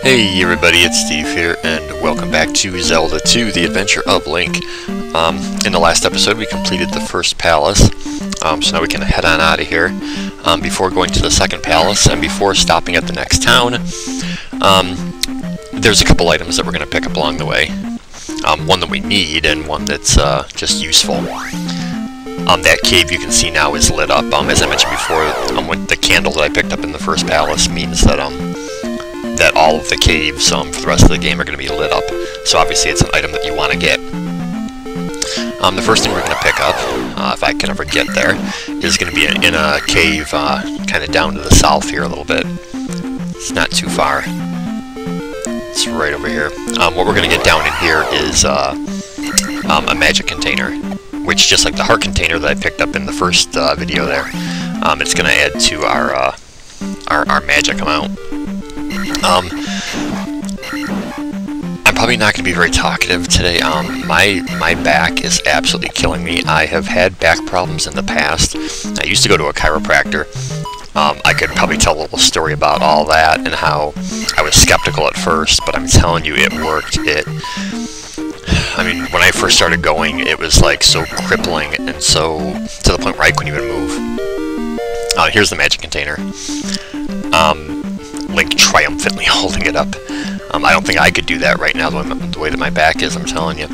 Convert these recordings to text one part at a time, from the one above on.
Hey everybody, it's Steve here, and welcome back to Zelda 2, The Adventure of Link. In the last episode we completed the first palace, so now we can head on out of here. Before going to the second palace, and before stopping at the next town, there's a couple items that we're going to pick up along the way. One that we need, and one that's just useful. That cave you can see now is lit up. As I mentioned before, with the candle that I picked up in the first palace means that that all of the caves for the rest of the game are going to be lit up. So obviously it's an item that you want to get. The first thing we're going to pick up, if I can ever get there, is going to be in a cave kind of down to the south here a little bit. It's not too far. It's right over here. What we're going to get down in here is a magic container, which, just like the heart container that I picked up in the first video there, it's going to add to our magic amount. I'm probably not going to be very talkative today. My back is absolutely killing me. I have had back problems in the past. I used to go to a chiropractor. I could probably tell a little story about all that and how I was skeptical at first, but I'm telling you, it worked. I mean, when I first started going, it was like so crippling and so to the point where I couldn't even move. Here's the magic container. Link triumphantly holding it up. I don't think I could do that right now, the way that my back is, I'm telling you.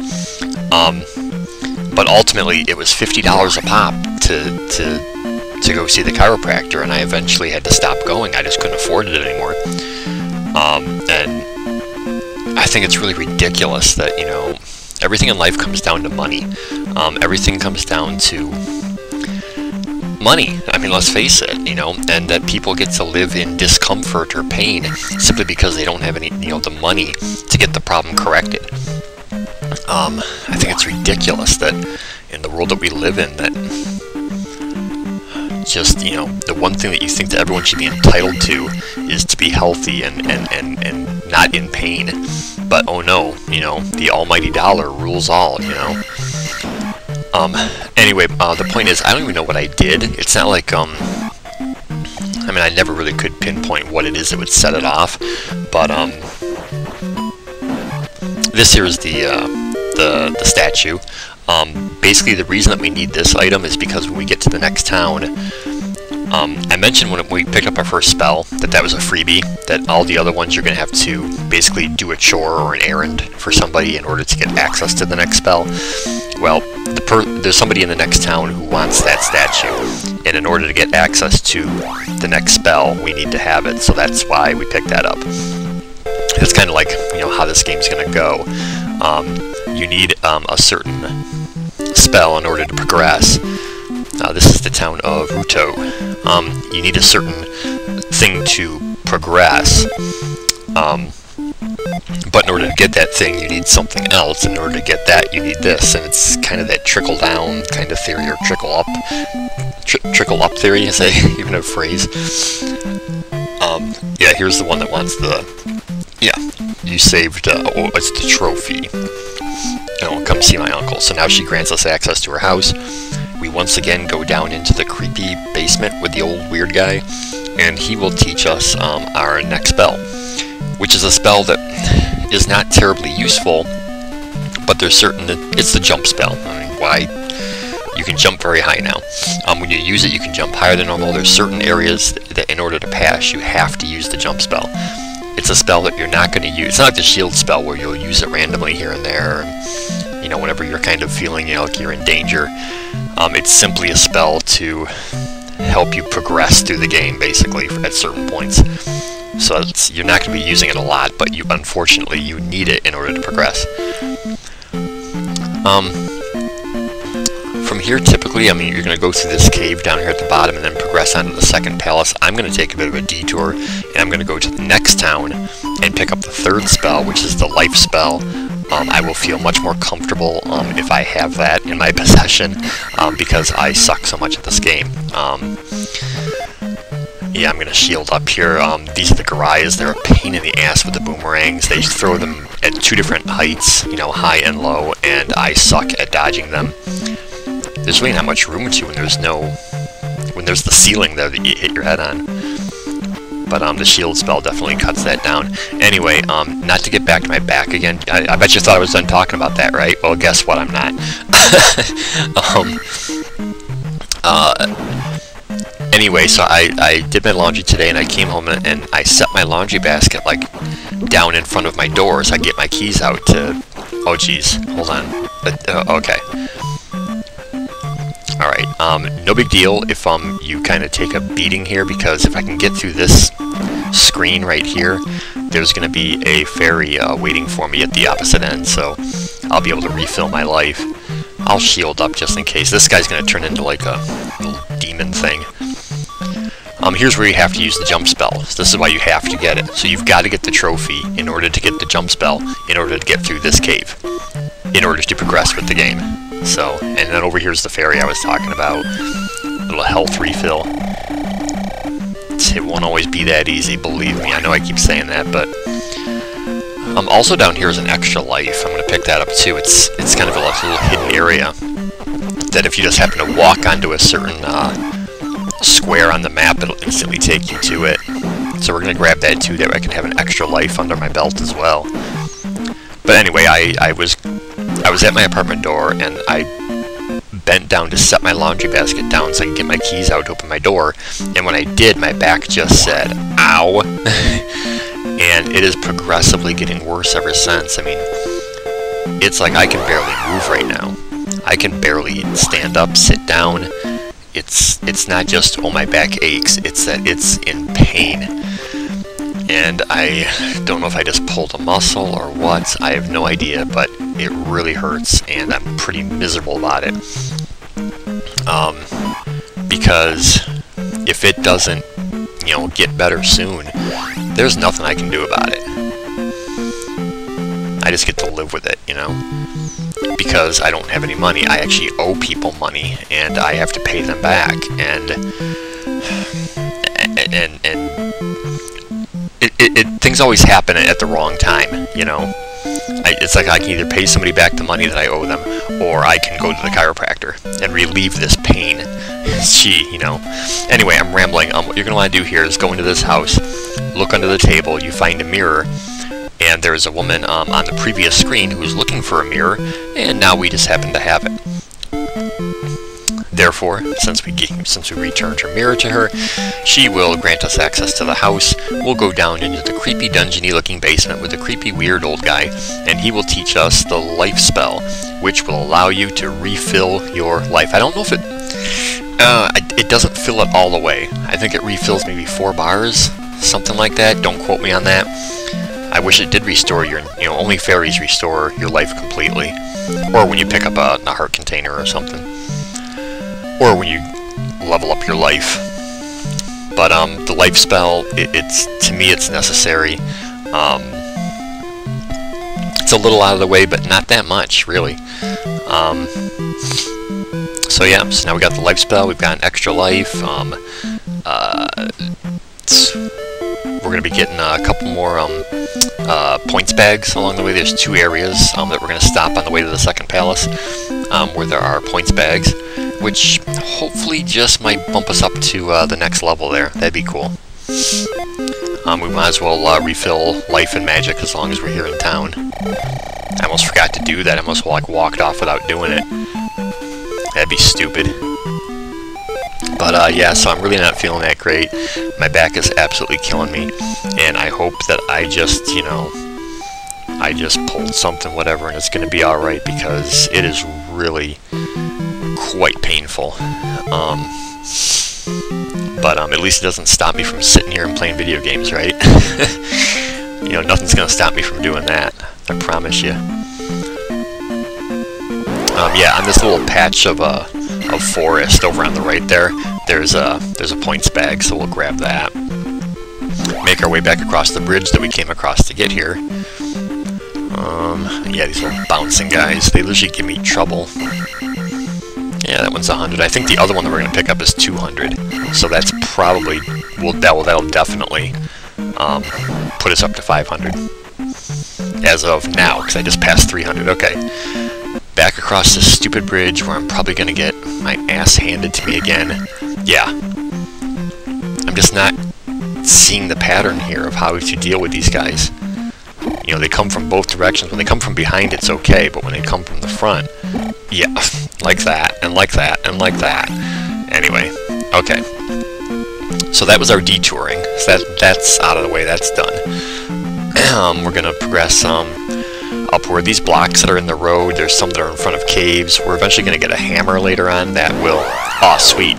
But ultimately, it was $50 a pop to go see the chiropractor, and I eventually had to stop going. I just couldn't afford it anymore. And I think it's really ridiculous that, you know, everything in life comes down to money. Everything comes down to money. I mean, let's face it, you know, and that people get to live in discomfort or pain simply because they don't have any, you know, the money to get the problem corrected. I think it's ridiculous that in the world that we live in, that just, you know, the one thing that you think that everyone should be entitled to is to be healthy and not in pain. But oh no, you know, the almighty dollar rules all, you know. Anyway, the point is, I don't even know what I did. It's not like, I mean, I never really could pinpoint what it is that would set it off, but, this here is the statue. Basically, the reason that we need this item is because when we get to the next town, I mentioned when we picked up our first spell that was a freebie, that all the other ones you're going to have to basically do a chore or an errand for somebody in order to get access to the next spell. Well, there's somebody in the next town who wants that statue, and in order to get access to the next spell, we need to have it, so that's why we picked that up. It's kind of like, you know, how this game's going to go. You need a certain spell in order to progress. This is the town of Ruto. You need a certain thing to progress, but in order to get that thing, you need something else. In order to get that, you need this, and it's kind of that trickle-down kind of theory, or trickle-up theory, is that even a phrase? Yeah, here's the one that wants the... Yeah, you saved... oh, it's the trophy. Oh, come see my uncle. So now she grants us access to her house. We once again go down into the creepy basement with the old weird guy, and he will teach us our next spell, which is a spell that is not terribly useful, but there's certain that it's the jump spell. I mean, why? You can jump very high now. When you use it, you can jump higher than normal. There's certain areas that in order to pass, you have to use the jump spell. It's a spell that you're not going to use. It's not like the shield spell where you'll use it randomly here and there, and, you know, whenever you're kind of feeling, you know, like you're in danger. It's simply a spell to help you progress through the game, basically, at certain points. So you're not going to be using it a lot, but unfortunately, you need it in order to progress. From here, typically, I mean, you're going to go through this cave down here at the bottom and then progress onto the second palace. I'm going to take a bit of a detour, and I'm going to go to the next town and pick up the third spell, which is the life spell. I will feel much more comfortable if I have that in my possession, because I suck so much at this game. Yeah, I'm going to shield up here. These are the Garayas. They're a pain in the ass with the boomerangs. They throw them at two different heights, you know, high and low, and I suck at dodging them. There's really not much room to when there's the ceiling there that you hit your head on. But the shield spell definitely cuts that down. Anyway, not to get back to my back again. I bet you thought I was done talking about that, right? Well, guess what? I'm not. Anyway, so I did my laundry today, and I came home and I set my laundry basket like down in front of my door, so I get my keys out to. Oh, geez, hold on. Okay. All right. No big deal if you kind of take a beating here, because if I can get through this screen right here, there's going to be a fairy waiting for me at the opposite end, so I'll be able to refill my life. I'll shield up just in case. This guy's going to turn into like a little demon thing. Here's where you have to use the jump spell. This is why you have to get it. So you've got to get the trophy in order to get the jump spell, in order to get through this cave, in order to progress with the game. So, and then over here's the fairy I was talking about. Little health refill. It won't always be that easy, believe me. I know I keep saying that, but also down here is an extra life. I'm going to pick that up too. It's kind of a little hidden area that if you just happen to walk onto a certain square on the map, it'll instantly take you to it. So we're going to grab that too, that I can have an extra life under my belt as well. But anyway, I was at my apartment door, and I bent down to set my laundry basket down so I could get my keys out to open my door, and when I did, my back just said, ow. And it is progressively getting worse ever since. I mean, it's like I can barely move right now. I can barely stand up, sit down. It's not just, oh, my back aches, it's that it's in pain. And I don't know if I just pulled a muscle or what, I have no idea, but it really hurts, and I'm pretty miserable about it. Because if it doesn't, you know, get better soon, there's nothing I can do about it. I just get to live with it, you know? Because I don't have any money. I actually owe people money, and I have to pay them back, and things always happen at the wrong time, you know? It's like I can either pay somebody back the money that I owe them, or I can go to the chiropractor and relieve this pain. Gee, you know. Anyway, I'm rambling. What you're going to want to do here is go into this house, look under the table, you find a mirror, and there's a woman on the previous screen who's looking for a mirror, and now we just happen to have it. Therefore, since we returned her mirror to her, she will grant us access to the house. We'll go down into the creepy, dungeony looking basement with the creepy, weird old guy, and he will teach us the life spell, which will allow you to refill your life. I don't know if it doesn't fill it all the way. I think it refills maybe 4 bars, something like that. Don't quote me on that. I wish it did restore your, you know, only fairies restore your life completely. Or when you pick up a heart container or something. Or when you level up your life. But the life spell, to me it's necessary. It's a little out of the way, but not that much, really. So yeah, so now we got the life spell, we've got an extra life. We're going to be getting a couple more points bags along the way. There's 2 areas that we're going to stop on the way to the second palace, where there are points bags, which hopefully just might bump us up to the next level there. That'd be cool. We might as well refill life and magic as long as we're here in town. I almost forgot to do that. I almost walked off without doing it. That'd be stupid. But yeah, so I'm really not feeling that great. My back is absolutely killing me, and I hope that I just, you know, I just pulled something, whatever, and it's going to be alright, because it is really quite painful. But at least it doesn't stop me from sitting here and playing video games, right? You know, nothing's going to stop me from doing that, I promise you. Yeah, on this little patch of forest over on the right there, there's a points bag, so we'll grab that. Make our way back across the bridge that we came across to get here. Yeah, these little bouncing guys, they usually give me trouble. Yeah, that one's 100. I think the other one that we're going to pick up is 200. So that's probably, that'll definitely put us up to 500. As of now, because I just passed 300. Okay. Back across this stupid bridge where I'm probably going to get my ass handed to me again. Yeah. I'm just not seeing the pattern here of how to deal with these guys. You know, they come from both directions. When they come from behind, it's okay, but when they come from the front, yeah, like that, and like that, and like that. Anyway, okay. So that was our detouring. So that's out of the way. That's done. We're gonna progress upward. These blocks that are in the road, there's some that are in front of caves. We're eventually gonna get a hammer later on that will. Oh, sweet.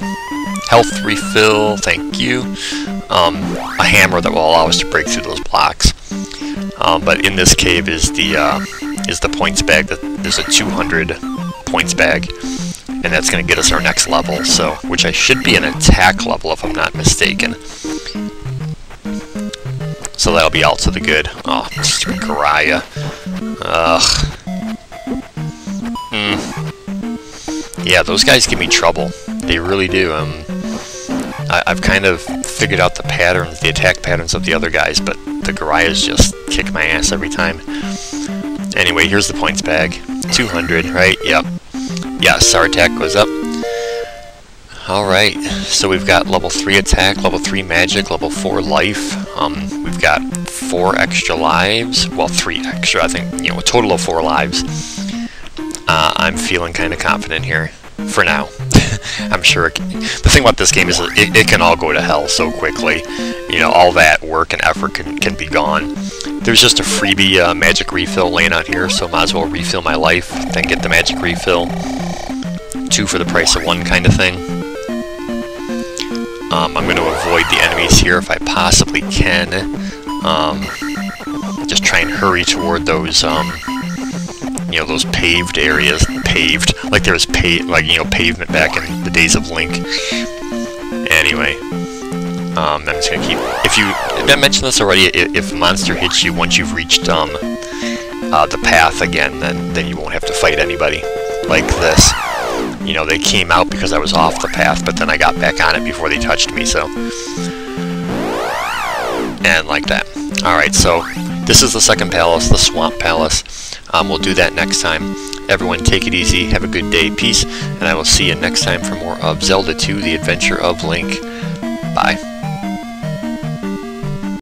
Health refill. Thank you. A hammer that will allow us to break through those blocks. But in this cave is the points bag. There's a 200 points bag, and that's going to get us our next level. So, which I should be an attack level if I'm not mistaken. So that'll be all to the good. Oh, stupid Garaya. Ugh. Yeah, those guys give me trouble. They really do. I've kind of figured out the patterns, the attack patterns of the other guys, but the Garayas just kick my ass every time. Anyway, here's the points bag. 200, right? Yep. Yes, our attack goes up. Alright, so we've got level 3 attack, level 3 magic, level 4 life. We've got 4 extra lives. Well, 3 extra, I think, you know, a total of 4 lives. I'm feeling kind of confident here. For now. I'm sure the thing about this game is it can all go to hell so quickly. You know, all that work and effort can be gone. There's just a freebie magic refill laying out here, so might as well refill my life, then get the magic refill. 2 for the price of 1 kind of thing. I'm going to avoid the enemies here if I possibly can. Just try and hurry toward those, you know, those paved areas. Paved, like there was pavement back in the days of Link. Anyway, I'm just gonna keep. Did I mention this already? If a monster hits you once you've reached the path again, then you won't have to fight anybody. Like this. You know, they came out because I was off the path, but then I got back on it before they touched me. So, and like that. All right, so this is the second palace, the Swamp Palace. We'll do that next time. Everyone take it easy, have a good day, peace, and I will see you next time for more of Zelda 2, The Adventure of Link. Bye.